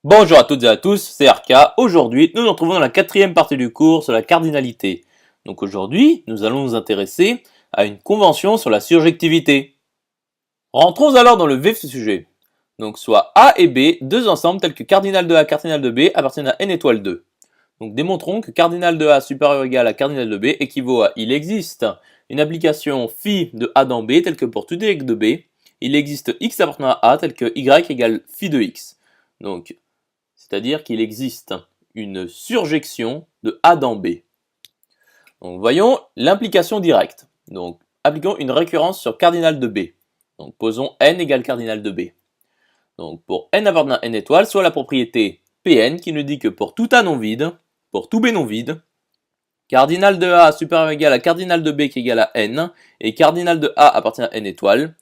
Bonjour à toutes et à tous, c'est Arca. Aujourd'hui, nous nous retrouvons dans la quatrième partie du cours sur la cardinalité. Donc aujourd'hui, nous allons nous intéresser à une convention sur la surjectivité. Rentrons alors dans le vif du sujet. Donc soit A et B, deux ensembles tels que cardinal de A, cardinal de B appartiennent à n étoile 2. Donc démontrons que cardinal de A supérieur ou égal à cardinal de B équivaut à il existe une application phi de A dans B telle que pour tout y de B, il existe x appartenant à A tel que y égale phi de x. Donc c'est-à-dire qu'il existe une surjection de A dans B. Donc voyons l'implication directe. Donc appliquons une récurrence sur cardinal de B. Donc posons n égale cardinal de B. Donc pour n appartenant à n étoile, soit la propriété Pn qui nous dit que pour tout A non vide, pour tout B non vide, cardinal de A supérieur ou égal à cardinal de B qui est égal à n, et cardinal de A appartient à n étoile,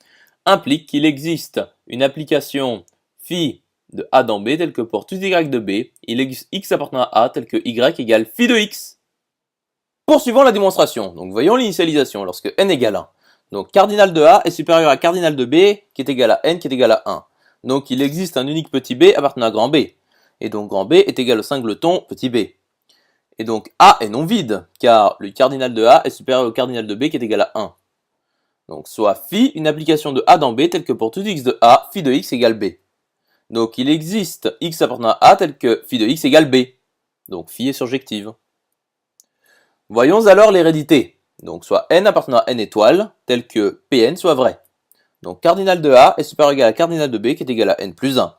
implique qu'il existe une application phi de A dans B tel que pour tout y de B, il existe x appartenant à A tel que y égale phi de x. Poursuivons la démonstration. Donc voyons l'initialisation lorsque n égale 1. Donc cardinal de A est supérieur à cardinal de B qui est égal à n qui est égal à 1. Donc il existe un unique petit b appartenant à grand B. Et donc grand B est égal au singleton petit b. Et donc A est non vide, car le cardinal de A est supérieur au cardinal de B qui est égal à 1. Donc soit phi, une application de A dans B telle que pour tout x de A, phi de x égale B. Donc il existe x appartenant à A tel que phi de x égale B. Donc phi est surjective. Voyons alors l'hérédité. Donc soit n appartenant à n étoile, tel que Pn soit vrai. Donc cardinal de A est supérieur ou égal à cardinal de B qui est égal à n plus 1.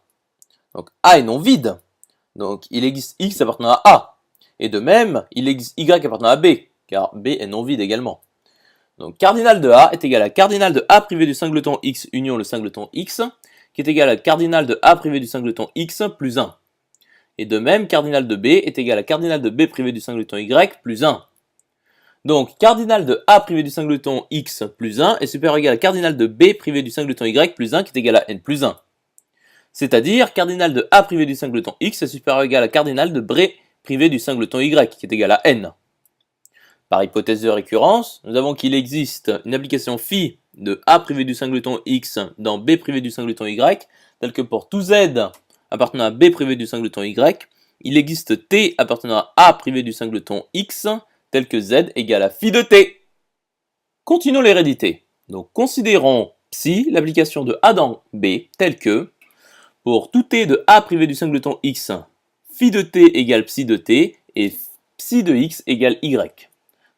Donc A est non vide. Donc il existe x appartenant à A. Et de même, il existe y appartenant à B, car B est non vide également. Donc cardinal de A est égal à cardinal de A privé du singleton x union le singleton x, qui est égal à cardinal de A privé du singleton x plus 1. Et de même, cardinal de B est égal à cardinal de B privé du singleton y plus 1. Donc cardinal de A privé du singleton x plus 1 est supérieur ou égal à cardinal de B privé du singleton y plus 1 qui est égal à n plus 1. C'est-à-dire cardinal de A privé du singleton x est supérieur ou égal à cardinal de B privé du singleton y qui est égal à n. Par hypothèse de récurrence, nous avons qu'il existe une application phi de A privé du singleton x dans B privé du singleton y, tel que pour tout z appartenant à B privé du singleton y, il existe t appartenant à A privé du singleton x, tel que z égale à phi de t. Continuons l'hérédité. Donc considérons psi, l'application de A dans B, tel que pour tout t de A privé du singleton x, phi de t égale psi de t et psi de x égale y.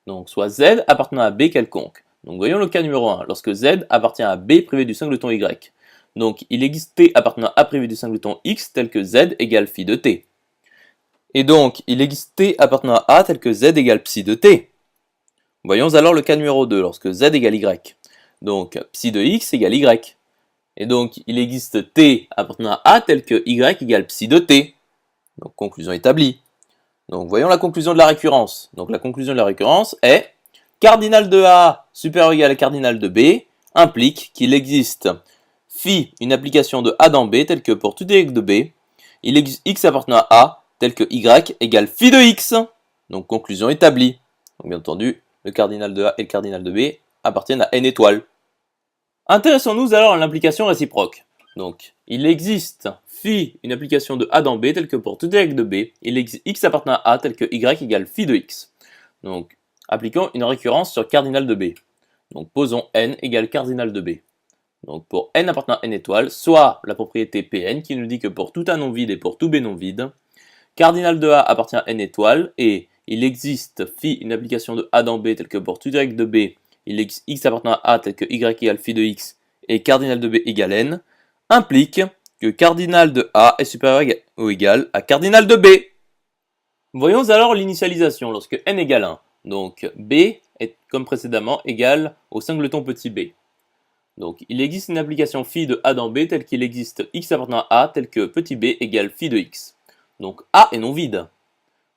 Donc soit z appartenant à B quelconque. Donc voyons le cas numéro 1, lorsque z appartient à B privé du singleton y. Donc il existe t appartenant à A privé du singleton x tel que z égale phi de t. Et donc il existe t appartenant à A tel que z égale psi de t. Voyons alors le cas numéro 2, lorsque z égale y. Donc psi de x égale y. Et donc il existe t appartenant à A tel que y égale psi de t. Donc conclusion établie. Donc voyons la conclusion de la récurrence. Donc la conclusion de la récurrence est cardinal de A supérieur ou égal à cardinal de B implique qu'il existe phi, une application de A dans B telle que pour tout y de B, il existe x appartenant à A tel que y égale phi de x. Donc conclusion établie. Donc bien entendu, le cardinal de A et le cardinal de B appartiennent à n étoiles. Intéressons-nous alors à l'implication réciproque. Donc, il existe phi, une application de A dans B telle que pour tout y de B, il existe x appartenant à A tel que y égale phi de x. Donc, appliquons une récurrence sur cardinal de B. Donc, posons n égale cardinal de B. Donc, pour n appartenant à n étoile, soit la propriété Pn qui nous dit que pour tout A non vide et pour tout B non vide, cardinal de A appartient à n étoile et il existe phi, une application de A dans B telle que pour tout y de B, il existe x appartenant à A tel que y égale phi de x et cardinal de B égale n, implique que cardinal de A est supérieur ou égal à cardinal de B. Voyons alors l'initialisation lorsque n égale 1. Donc B est comme précédemment égal au singleton petit b. Donc il existe une application phi de A dans B telle qu'il existe x appartenant à A tel que petit b égale phi de x. Donc A est non vide.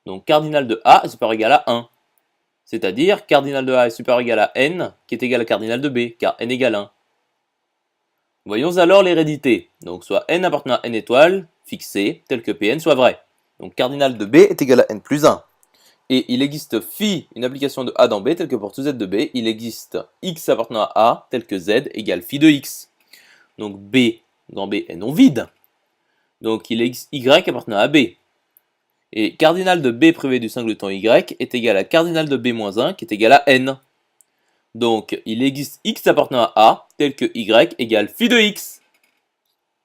Donc cardinal de A est supérieur ou égal à 1. C'est-à-dire cardinal de A est supérieur ou égal à n qui est égal à cardinal de B car n égale 1. Voyons alors l'hérédité. Donc soit n appartenant à n étoile fixé tel que Pn soit vrai. Donc cardinal de B est égal à n plus 1. Et il existe phi, une application de A dans B, telle que pour tout z de B, il existe x appartenant à A, tel que z égale phi de x. Donc B, grand B est non vide. donc il existe y appartenant à B. Et cardinal de B privé du singleton y est égal à cardinal de B moins 1 qui est égal à n. Donc il existe x appartenant à A tel que y égale phi de x.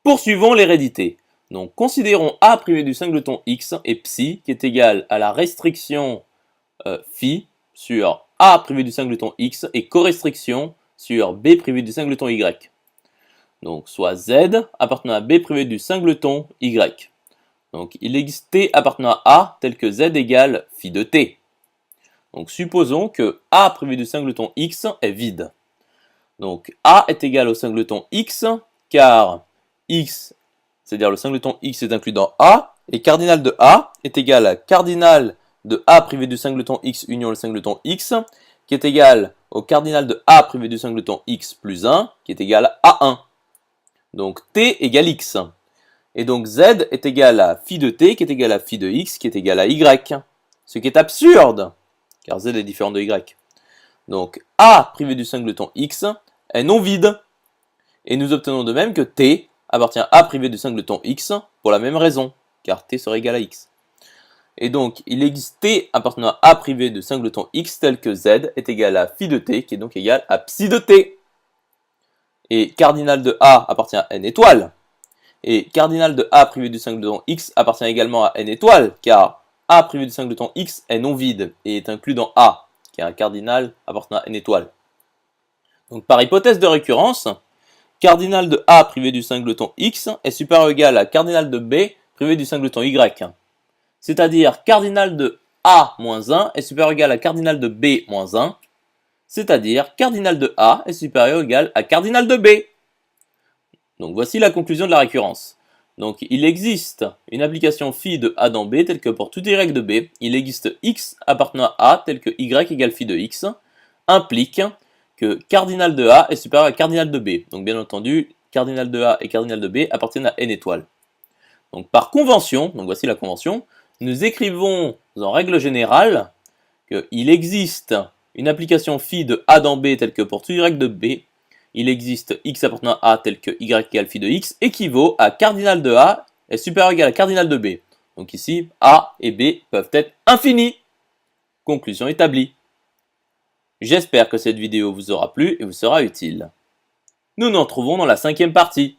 Poursuivons l'hérédité. Donc considérons A privé du singleton x et psi qui est égal à la restriction phi sur A privé du singleton x et corestriction sur B privé du singleton y. Donc soit z appartenant à B privé du singleton y. Donc il existe t appartenant à A tel que z égale phi de t. Donc supposons que A privé du singleton x est vide. Donc A est égal au singleton x car x, c'est-à-dire le singleton x est inclus dans A, et cardinal de A est égal à cardinal de A privé du singleton x union le singleton x, qui est égal au cardinal de A privé du singleton x plus 1, qui est égal à 1. Donc t égale x. Et donc z est égal à phi de t, qui est égal à phi de x, qui est égal à y. Ce qui est absurde, car z est différent de y. Donc A privé du singleton x est non vide. Et nous obtenons de même que t appartient à A privé du singleton x pour la même raison, car t serait égal à x. Et donc il existe t appartenant à A privé de singleton x tel que z est égal à phi de t, qui est donc égal à psi de t. Et cardinal de A appartient à n étoile. Et cardinal de A privé du singleton x appartient également à n étoile, car A privé du singleton x est non vide et est inclus dans A, qui est un cardinal appartenant à n étoile. Donc par hypothèse de récurrence, cardinal de A privé du singleton x est supérieur ou égal à cardinal de B privé du singleton y. C'est-à-dire cardinal de A moins 1 est supérieur ou égal à cardinal de B moins 1. C'est-à-dire cardinal de A est supérieur ou égal à cardinal de B. Donc voici la conclusion de la récurrence. Donc il existe une application phi de A dans B telle que pour tout y de B, il existe x appartenant à A tel que y égale phi de x, implique que cardinal de A est supérieur à cardinal de B. Donc bien entendu, cardinal de A et cardinal de B appartiennent à n étoiles. Donc par convention, donc voici la convention, nous écrivons en règle générale qu'il existe une application phi de A dans B telle que pour tout y de B, il existe x appartenant à A tel que y égale phi de x équivaut à cardinal de A est supérieur ou égal à cardinal de B. Donc ici, A et B peuvent être infinis. Conclusion établie. J'espère que cette vidéo vous aura plu et vous sera utile. Nous nous retrouvons dans la 5e partie.